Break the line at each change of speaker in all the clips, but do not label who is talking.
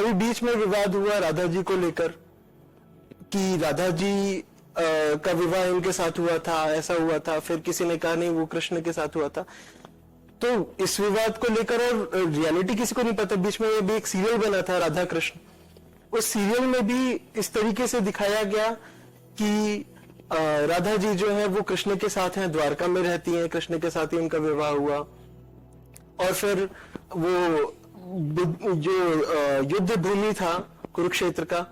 अभी बीच में विवाद हुआ राधा जी को लेकर कि राधा जी का विवाह इनके साथ हुआ था, ऐसा हुआ था, फिर किसी ने कहा नहीं वो कृष्ण के साथ हुआ था। तो इस विवाद को लेकर, और रियलिटी किसी को नहीं पता, बीच में भी एक सीरियल बना था राधा कृष्ण, उस सीरियल में भी इस तरीके से दिखाया गया कि राधा जी जो है वो कृष्ण के साथ हैं, द्वारका में रहती हैं, कृष्ण के साथ ही उनका विवाह हुआ। और फिर वो जो युद्ध भूमि था कुरुक्षेत्र का,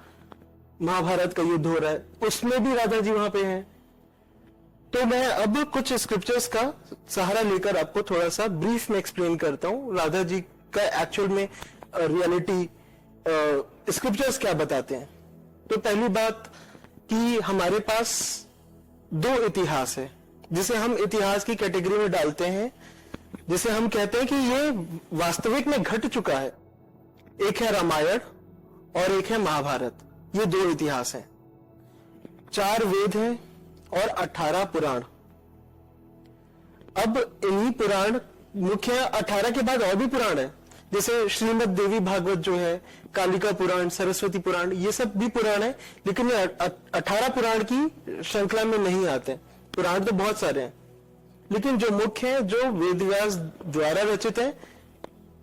महाभारत का युद्ध हो रहा है, उसमें भी राधा जी वहां पे हैं। तो मैं अब कुछ स्क्रिप्चर्स का सहारा लेकर आपको थोड़ा सा ब्रीफ में एक्सप्लेन करता हूं राधा जी का एक्चुअल में रियलिटी स्क्रिप्चर्स क्या बताते हैं। तो पहली बात कि हमारे पास दो इतिहास है जिसे हम इतिहास की कैटेगरी में डालते हैं, जिसे हम कहते हैं कि ये वास्तविक में घट चुका है। एक है रामायण और एक है महाभारत, ये दो इतिहास हैं। 4 वेद हैं और 18 पुराण। अब इन्हीं पुराण, मुख्य 18 के बाद और भी पुराण है, जैसे श्रीमद् देवी भागवत जो है, कालिका पुराण, सरस्वती पुराण, ये सब भी पुराण है, लेकिन ये 18 पुराण की श्रृंखला में नहीं आते। पुराण तो बहुत सारे हैं, लेकिन जो मुख्य है, जो वेदव्यास द्वारा रचित है,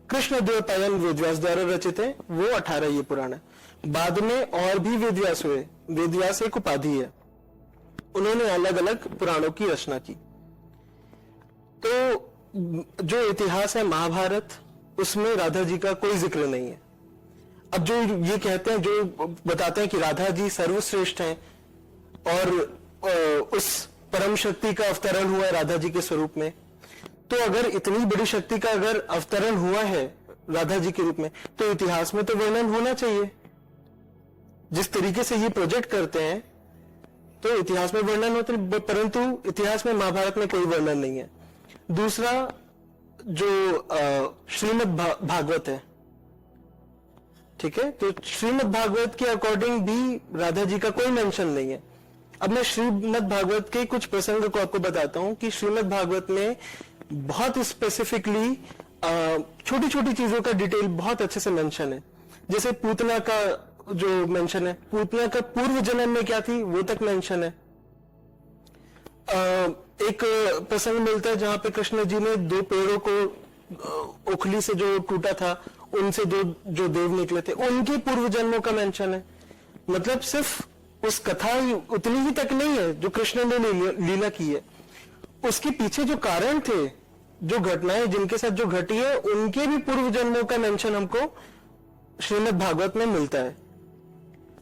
कृष्ण द्वैपायन वेदव्यास द्वारा रचित है, वो 18 ये पुराण है। बाद में और भी वेदव्यास हुए। वेदव्यास एक उपाधि है, उन्होंने अलग अलग पुराणों की रचना की। तो जो इतिहास है महाभारत, उसमें राधा जी का कोई जिक्र नहीं है। अब जो ये कहते हैं, जो बताते हैं कि राधा जी सर्वश्रेष्ठ हैं और उस परम शक्ति का अवतरण हुआ है राधा जी के स्वरूप में, तो अगर इतनी बड़ी शक्ति का अगर अवतरण हुआ है राधा जी के रूप में, तो इतिहास में तो वर्णन होना चाहिए। जिस तरीके से ये प्रोजेक्ट करते हैं तो इतिहास में वर्णन होते, परंतु इतिहास में महाभारत में कोई वर्णन नहीं है। दूसरा, जो श्रीमद् भागवत है, ठीक है, तो श्रीमद् भागवत के अकॉर्डिंग भी राधा जी का कोई मेंशन नहीं है। अब मैं श्रीमद् भागवत के कुछ प्रसंग को आपको बताता हूं कि श्रीमद् भागवत में बहुत स्पेसिफिकली छोटी छोटी चीजों का डिटेल बहुत अच्छे से मेंशन है। जैसे पूतना का जो मेंशन है, पूतना का पूर्व जन्म में क्या थी वो तक मेंशन है। एक प्रसंग मिलता है जहां पे कृष्ण जी ने 2 पेड़ों को उखली से जो टूटा था, उनसे 2 जो देव निकले थे, उनके पूर्व जन्मों का मेंशन है। मतलब सिर्फ उस कथा उतनी ही तक नहीं है जो कृष्ण ने लीला की है, उसके पीछे जो कारण थे, जो घटनाएं जिनके साथ जो घटी है, उनके भी पूर्व जन्मों का मेंशन हमको श्रीमद् भागवत में मिलता है।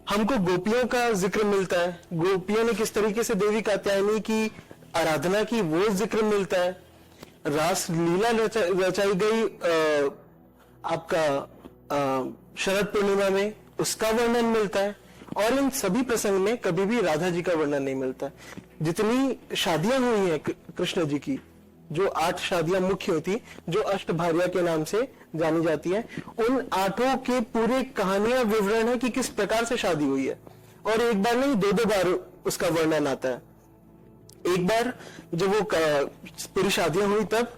हमको गोपियों का जिक्र मिलता है, गोपियों ने किस तरीके से देवी कात्यायनी की आराधना की वो जिक्र मिलता है। रास लीला रचाई गई आपका शरद पूर्णिमा में, उसका वर्णन मिलता है। और इन सभी प्रसंग में कभी भी राधा जी का वर्णन नहीं मिलता है। जितनी शादियां हुई हैं कृष्ण जी की, जो 8 शादियां मुख्य होती, जो अष्टभार्या के नाम से जानी जाती है, उन 8 के पूरे कहानियां विवरण है कि किस प्रकार से शादी हुई है। और एक बार नहीं, 2-2 बार उसका वर्णन आता है। एक बार जब वो पूरी शादियां हुई तब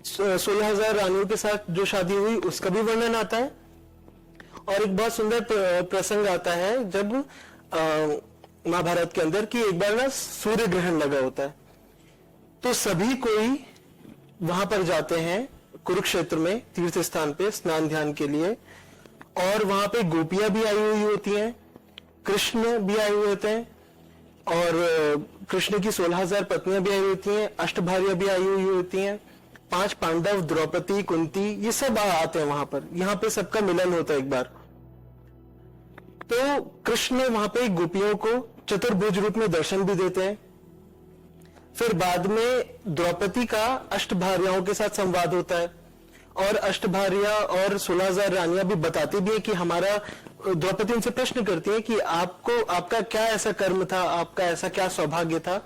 16,000 रानियों के साथ जो शादी हुई उसका भी वर्णन आता है। और एक बहुत सुंदर प्रसंग आता है जब महाभारत के अंदर कि एक बार ना सूर्य ग्रहण लगा होता है, तो सभी कोई वहां पर जाते हैं कुरुक्षेत्र में तीर्थ स्थान पे स्नान ध्यान के लिए। और वहां पे गोपियां भी आई हुई होती हैं, कृष्ण भी आए हुए होते हैं, और कृष्ण की 16,000 पत्नियां भी आई होती हैं, अष्टभार्या भी आई हुई होती हैं, 5 पांडव, द्रौपदी, कुंती, ये सब आते हैं वहां पर। यहाँ पे सबका मिलन होता है एक बार। तो कृष्ण वहां पे गोपियों को चतुर्भुज रूप में दर्शन भी देते हैं। फिर बाद में द्रौपदी का अष्टभार्याओं के साथ संवाद होता है, और अष्टभार्या और 16,000 रानियां भी बताती भी है कि हमारा, द्रौपदी उनसे प्रश्न करती है कि आपका क्या ऐसा कर्म था, आपका ऐसा क्या सौभाग्य था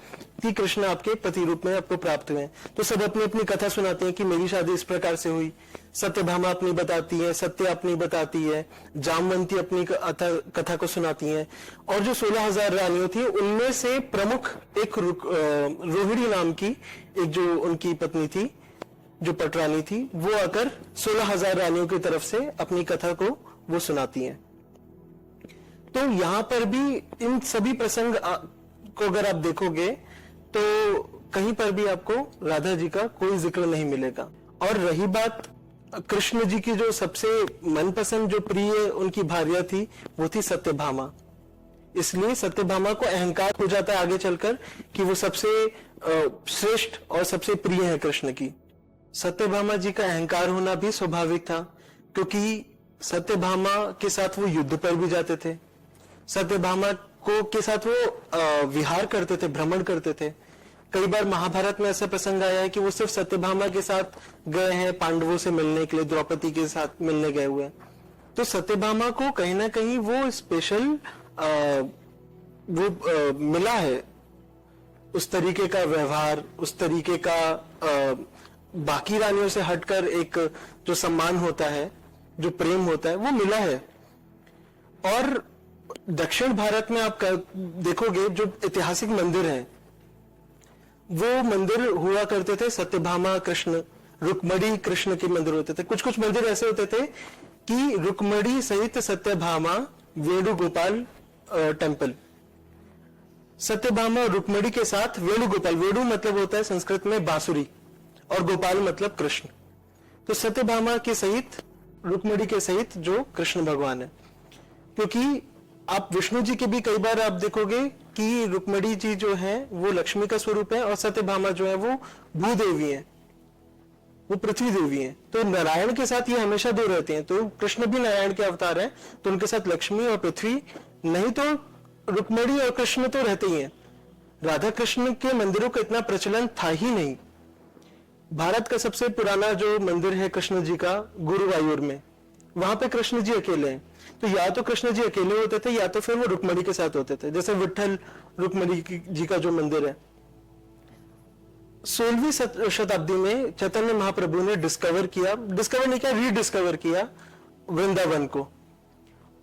कि कृष्ण आपके पति रूप में आपको प्राप्त हुए। तो सब अपनी अपनी कथा सुनाते हैं कि मेरी शादी इस प्रकार से हुई। सत्यभामा अपनी बताती है, सत्य अपनी बताती है, जामवंती अपनी कथा को सुनाती हैं। और जो 16,000 रानियों थी उनमें से प्रमुख एक रोहिणी नाम की एक जो उनकी पत्नी थी, जो पटरानी थी, वो आकर 16,000 रानियों की तरफ से अपनी कथा को वो सुनाती हैं। तो यहाँ पर भी इन सभी प्रसंग को अगर आप देखोगे तो कहीं पर भी आपको राधा जी का कोई जिक्र नहीं मिलेगा। और रही बात कृष्ण जी की जो सबसे मनपसंद जो प्रिय उनकी भार्या थी वो थी सत्यभामा। इसलिए सत्यभामा को अहंकार हो जाता है आगे चलकर कि वो सबसे श्रेष्ठ और सबसे प्रिय है कृष्ण की। सत्यभामा जी का अहंकार होना भी स्वाभाविक था, क्योंकि सत्यभामा के साथ वो युद्ध पर भी जाते थे, सत्यभामा को के साथ वो विहार करते थे, भ्रमण करते थे। कई बार महाभारत में ऐसा प्रसंग आया है कि वो सिर्फ सत्यभामा के साथ गए हैं पांडवों से मिलने के लिए, द्रौपदी के साथ मिलने गए हुए। तो सत्यभामा को कहीं ना कहीं वो स्पेशल मिला है, उस तरीके का व्यवहार, उस तरीके का बाकी रानियों से हटकर एक जो सम्मान होता है, जो प्रेम होता है, वो मिला है। और दक्षिण भारत में आप देखोगे जो ऐतिहासिक मंदिर हैं, वो मंदिर हुआ करते थे सत्यभामा कृष्ण, रुक्मणी कृष्ण के मंदिर होते थे। कुछ कुछ मंदिर ऐसे होते थे कि रुक्मणी सहित सत्यभामा वेणुगोपाल टेम्पल, सत्यभामा और रुक्मणी के साथ वेणुगोपाल, वेणु मतलब होता है संस्कृत में बांसुरी और गोपाल मतलब कृष्ण। तो सत्यभामा के सहित, रुक्मणी के सहित जो कृष्ण भगवान है, क्योंकि आप विष्णु जी के भी कई बार आप देखोगे कि रुक्मणी जी जो है वो लक्ष्मी का स्वरूप है और सत्यभामा जो है वो भूदेवी है, वो पृथ्वी देवी है। तो नारायण के साथ ये हमेशा दो रहते हैं, तो कृष्ण भी नारायण के अवतार है, तो उनके साथ लक्ष्मी और पृथ्वी, नहीं तो रुक्मणी और कृष्ण तो रहते ही हैं। राधा कृष्ण के मंदिरों का इतना प्रचलन था ही नहीं। भारत का सबसे पुराना जो मंदिर है कृष्ण जी का, गुरुवायूर में, वहां पे कृष्ण जी अकेले हैं। तो या तो कृष्ण जी अकेले होते थे या तो फिर वो रुक्मणी के साथ होते थे, जैसे विठल रुक्मणी जी का जो मंदिर है। 16वीं शताब्दी में चैतन्य महाप्रभु ने डिस्कवर नहीं किया, रीडिस्कवर किया वृंदावन को।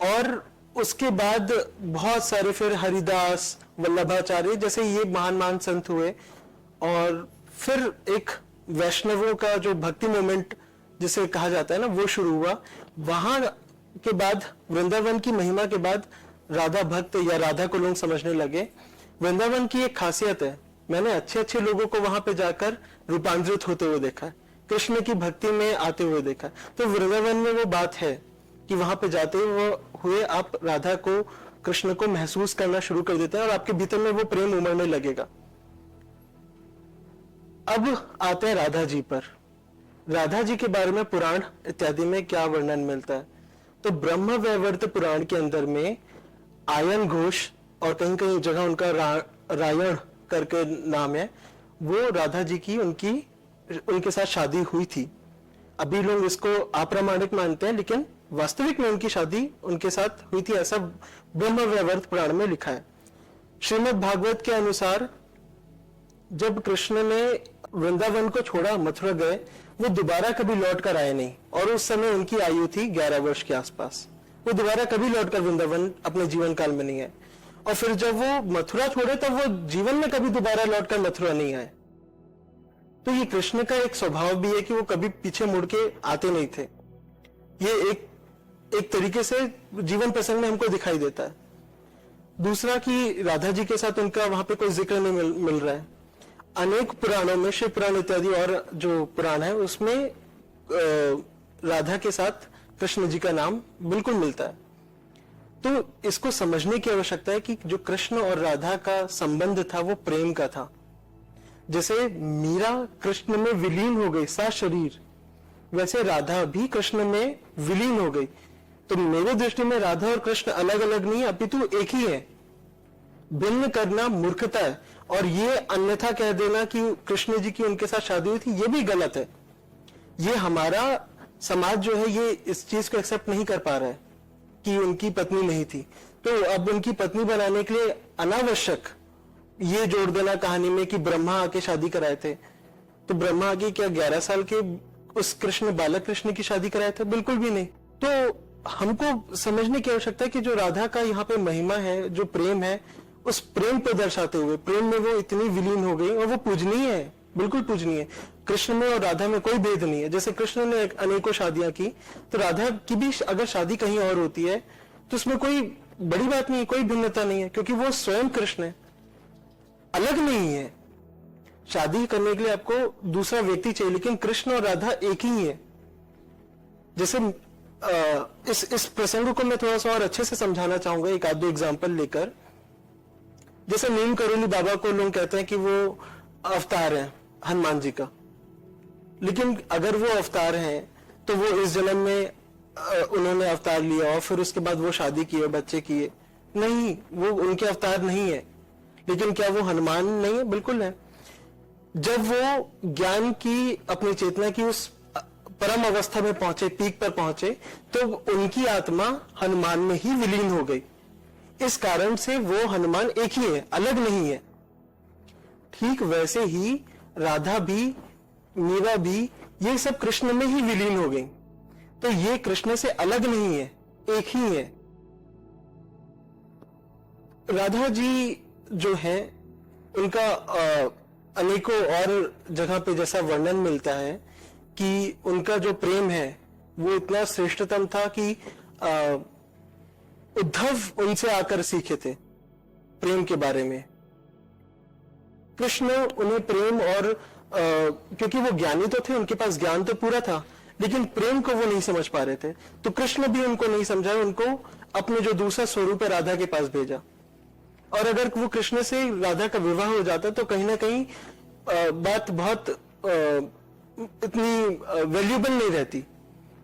और उसके बाद बहुत सारे फिर हरिदास, वल्लभाचार्य जैसे ये महान महान संत हुए, और फिर एक वैष्णवों का जो भक्ति मूवमेंट जिसे कहा जाता है ना, वो शुरू हुआ। वहां के बाद वृंदावन की महिमा के बाद राधा भक्त या राधा को लोग समझने लगे। वृंदावन की एक खासियत है, मैंने अच्छे अच्छे लोगों को वहां पे जाकर रूपांतरित होते हुए देखा है, कृष्ण की भक्ति में आते हुए देखा। तो वृंदावन में वो बात है कि वहां पे जाते हुए आप राधा को, कृष्ण को महसूस करना शुरू कर देते हैं और आपके भीतर में वो प्रेम उमड़ने लगेगा। अब आते हैं राधा जी पर। राधा जी के बारे में पुराण इत्यादि में क्या वर्णन मिलता है? तो ब्रह्म वैवर्त पुराण के अंदर में आयन घोष, और कहीं कहीं जगह उनका रायण करके नाम है, वो राधा जी की उनके साथ शादी हुई थी। अभी लोग इसको अप्रामाणिक मानते हैं, लेकिन वास्तविक में उनकी शादी उनके साथ हुई थी, ऐसा ब्रह्म वैवर्त पुराण में लिखा है। श्रीमद् भागवत के अनुसार जब कृष्ण ने वृंदावन को छोड़ा, मथुरा गए, वो दोबारा कभी लौट कर आए नहीं, और उस समय उनकी आयु थी 11 वर्ष के आसपास। वो दोबारा कभी लौट कर वृंदावन अपने जीवन काल में नहीं आए। और फिर जब वो मथुरा छोड़े तब वो जीवन में कभी दोबारा लौट कर मथुरा नहीं आए। तो ये कृष्ण का एक स्वभाव भी है कि वो कभी पीछे मुड़ के आते नहीं थे। ये एक तरीके से जीवन प्रसंग में हमको दिखाई देता है। दूसरा कि राधा जी के साथ उनका वहां पे कोई जिक्र नहीं मिल रहा है। अनेक पुराणों में, शिव पुराण इत्यादि और जो पुराण है, उसमें राधा के साथ कृष्ण जी का नाम बिल्कुल मिलता है। तो इसको समझने की आवश्यकता है कि जो कृष्ण और राधा का संबंध था वो प्रेम का था। जैसे मीरा कृष्ण में विलीन हो गई सा शरीर, वैसे राधा भी कृष्ण में विलीन हो गई। तो मेरे दृष्टि में राधा और कृष्ण अलग अलग नहीं है, अपितु एक ही है। भिन्न करना मूर्खता है, और ये अन्यथा कह देना कि कृष्ण जी की उनके साथ शादी हुई थी, ये भी गलत है। ये हमारा समाज जो है ये इस चीज को एक्सेप्ट नहीं कर पा रहा है कि उनकी पत्नी नहीं थी। तो अब उनकी पत्नी बनाने के लिए अनावश्यक ये जोड़ देना कहानी में कि ब्रह्मा आके शादी कराए थे। तो ब्रह्मा आके क्या 11 साल के उस कृष्ण, बालक कृष्ण की शादी कराए थे? बिल्कुल भी नहीं। तो हमको समझने की आवश्यकता है कि जो राधा का यहाँ पे महिमा है, जो प्रेम है, उस प्रेम को दर्शाते हुए, प्रेम में वो इतनी विलीन हो गई और वो पूजनीय है। बिल्कुल पूजनीय। कृष्ण में और राधा में कोई भेद नहीं है। जैसे कृष्ण ने अनेकों शादियां की, तो राधा की भी अगर शादी कहीं और होती है तो उसमें कोई बड़ी बात नहीं है, कोई भिन्नता नहीं है, क्योंकि वो स्वयं कृष्ण है, अलग नहीं है। शादी करने के लिए आपको दूसरा व्यक्ति चाहिए, लेकिन कृष्ण और राधा एक ही है। जैसे इस प्रसंग को मैं थोड़ा सा और अच्छे से समझाना चाहूंगा एक आध दो एग्जाम्पल लेकर। जैसे नीम करोली बाबा को लोग कहते हैं कि वो अवतार है हनुमान जी का, लेकिन अगर वो अवतार हैं तो वो इस जन्म में उन्होंने अवतार लिया और फिर उसके बाद वो शादी किए, बच्चे किए, नहीं, वो उनके अवतार नहीं है। लेकिन क्या वो हनुमान नहीं है? बिल्कुल है। जब वो ज्ञान की, अपनी चेतना की उस परम अवस्था में पहुंचे, पीक पर पहुंचे, तो उनकी आत्मा हनुमान में ही विलीन हो गई। इस कारण से वो हनुमान एक ही है, अलग नहीं है। ठीक वैसे ही राधा भी, मीरा भी, ये सब कृष्ण में ही विलीन हो गई। तो ये कृष्ण से अलग नहीं है, एक ही है। राधा जी जो है, उनका अनेकों और जगह पे जैसा वर्णन मिलता है कि उनका जो प्रेम है वो इतना श्रेष्ठतम था कि उद्धव उनसे आकर सीखे थे प्रेम के बारे में। कृष्ण उन्हें प्रेम और क्योंकि वो ज्ञानी तो थे, उनके पास ज्ञान तो पूरा था, लेकिन प्रेम को वो नहीं समझ पा रहे थे, तो कृष्ण भी उनको नहीं समझा, उनको अपने जो दूसरा स्वरूप है राधा के पास भेजा। और अगर वो कृष्ण से राधा का विवाह हो जाता तो कहीं ना कहीं बात बहुत इतनी वैल्यूबल नहीं रहती,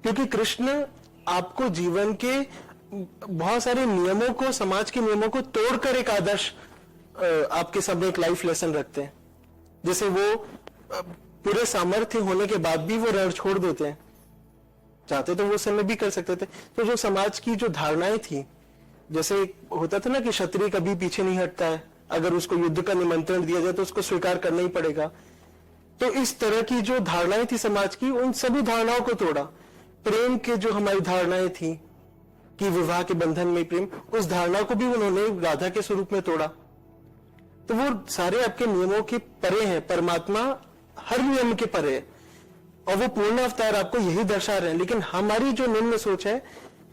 क्योंकि कृष्ण आपको जीवन के बहुत सारे नियमों को, समाज के नियमों को तोड़कर एक आदर्श आपके सामने एक लाइफ लेसन रखते हैं। जैसे वो पूरे सामर्थ्य होने के बाद भी वो रण छोड़ देते हैं, चाहते तो वो समय भी कर सकते थे। तो जो समाज की जो धारणाएं थी, जैसे होता था ना कि क्षत्रिय कभी पीछे नहीं हटता है, अगर उसको युद्ध का निमंत्रण दिया जाए तो उसको स्वीकार करना ही पड़ेगा। तो इस तरह की जो धारणाएं थी समाज की, उन सभी धारणाओं को तोड़ा। प्रेम के जो हमारी धारणाएं थी कि विवाह के बंधन में प्रेम, उस धारणा को भी उन्होंने राधा के स्वरूप में तोड़ा। तो वो सारे आपके नियमों के परे हैं, परमात्मा हर नियम के परे है, और वो पूर्ण अवतार आपको यही दर्शा रहे हैं। लेकिन हमारी जो निम्न सोच है,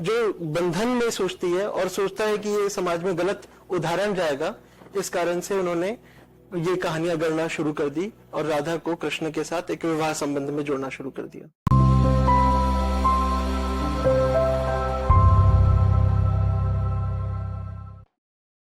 जो बंधन में सोचती है और सोचता है कि ये समाज में गलत उदाहरण जाएगा, इस कारण से उन्होंने ये कहानियां गढ़ना शुरू कर दी और राधा को कृष्ण के साथ एक विवाह संबंध में जोड़ना शुरू कर दिया।